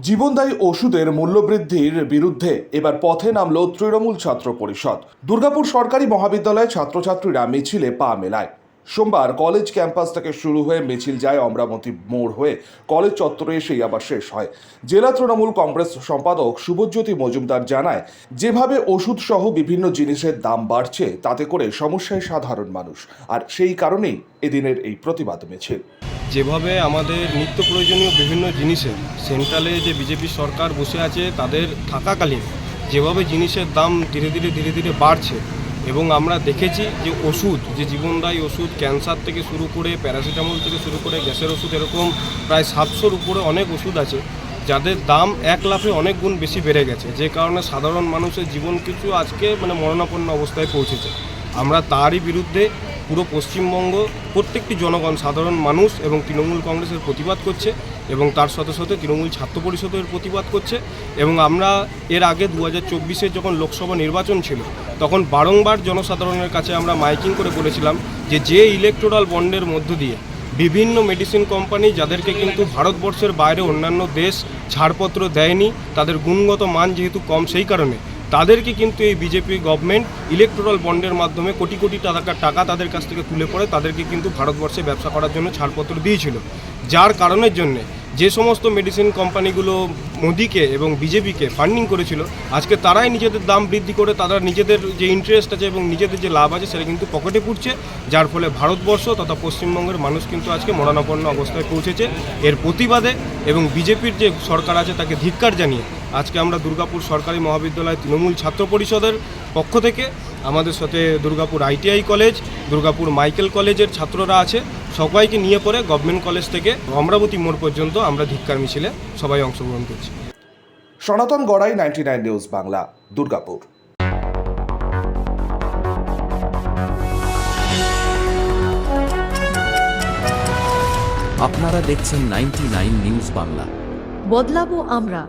জীবনদায়ী ওষুধের মূল্যবৃদ্ধির বিরুদ্ধে এবার পথে নামল তৃণমূল ছাত্র পরিষদ। দুর্গাপুর সরকারি মহাবিদ্যালয়ে ছাত্রছাত্রীরা মিছিলে পা মেলায়। সোমবার কলেজ ক্যাম্পাস থেকে শুরু হয়ে মিছিল যায় অমরাবতী মোড় হয়ে কলেজ চত্বরে এসেই আবার শেষ হয়। জেলা তৃণমূল কংগ্রেস সম্পাদক শুভজ্যোতি মজুমদার জানায়, যেভাবে ওষুধ সহ বিভিন্ন জিনিসের দাম বাড়ছে তাতে করে সমস্যায় সাধারণ মানুষ, আর সেই কারণেই এদিনের এই প্রতিবাদ মিছিল। যেভাবে আমাদের নিত্য প্রয়োজনীয় বিভিন্ন জিনিসের সেন্ট্রালে যে বিজেপি সরকার বসে আছে তাদের থাকাকালীন যেভাবে জিনিসের দাম ধীরে ধীরে বাড়ছে, এবং আমরা দেখেছি যে ওষুধ, যে জীবনদায়ী ওষুধ, ক্যান্সার থেকে শুরু করে প্যারাসিটামল থেকে শুরু করে গ্যাসের ওষুধ, এরকম প্রায় 700-র উপরে অনেক ওষুধ আছে যাদের দাম 1 লাফে অনেক গুণ বেশি বেড়ে গেছে, যে কারণে সাধারণ মানুষের জীবন কিছু আজকে মরণাপন্ন অবস্থায় পৌঁছেছে। আমরা তারই বিরুদ্ধে পুরো পশ্চিমবঙ্গ প্রত্যেকটি জনগণ, সাধারণ মানুষ এবং তৃণমূল কংগ্রেসের প্রতিবাদ করছে, এবং তার সাথে সাথে তৃণমূল ছাত্র পরিষদের প্রতিবাদ করছে। এবং আমরা এর আগে 2024-এ যখন লোকসভা নির্বাচন ছিল তখন বারংবার জনসাধারণের কাছে আমরা মাইকিং করে বলেছিলাম যে ইলেকটোরাল বন্ডের মধ্য দিয়ে বিভিন্ন মেডিসিন কোম্পানি, যাদেরকে কিন্তু ভারতবর্ষের বাইরে অন্যান্য দেশ ছাড়পত্র দেয়নি, তাদের গুণগত মান যেহেতু কম, সেই কারণে তাদেরকে কিন্তু এই বিজেপি গভর্নমেন্ট ইলেকটোরাল বন্ডের মাধ্যমে কোটি কোটি টাকা তাদের কাছ থেকে তুলে পড়ে তাদেরকে কিন্তু ভারতবর্ষে ব্যবসা করার জন্য ছাড়পত্র দিয়েছিল। যার কারণের জন্যে যে সমস্ত মেডিসিন কোম্পানিগুলো মোদিকে এবং বিজেপিকে ফান্ডিং করেছিল, আজকে তারাই নিজেদের দাম বৃদ্ধি করে তারা নিজেদের যে ইন্টারেস্ট আছে এবং নিজেদের যে লাভ আছে সেটা কিন্তু পকেটে পুড়ছে, যার ফলে ভারতবর্ষ তথা পশ্চিমবঙ্গের মানুষ কিন্তু আজকে মরণাপন্ন অবস্থায় পৌঁছেছে। এর প্রতিবাদে এবং বিজেপির যে সরকার আছে তাকে ধিক্কার জানিয়ে আজকে আমরা দুর্গাপুর সরকারি মহাবিদ্যালয় তৃণমূল ছাত্র পরিষদের পক্ষ থেকে, আমাদের সাথে Durgapur ITI college, Durgapur Michael কলেজের ছাত্ররা আছে, সবাইকে নিয়ে পরে গভর্নমেন্ট কলেজ থেকে অমরাবতী মোড় পর্যন্ত আমরা ধিক্কার মিছিলে সবাই অংশগ্রহণ করছি। সনাতন গড়াই, 99 নিউজ বাংলা, দুর্গাপুর। আপনারা দেখছেন 99 নিউজ বাংলা। বদলাবো আমরা।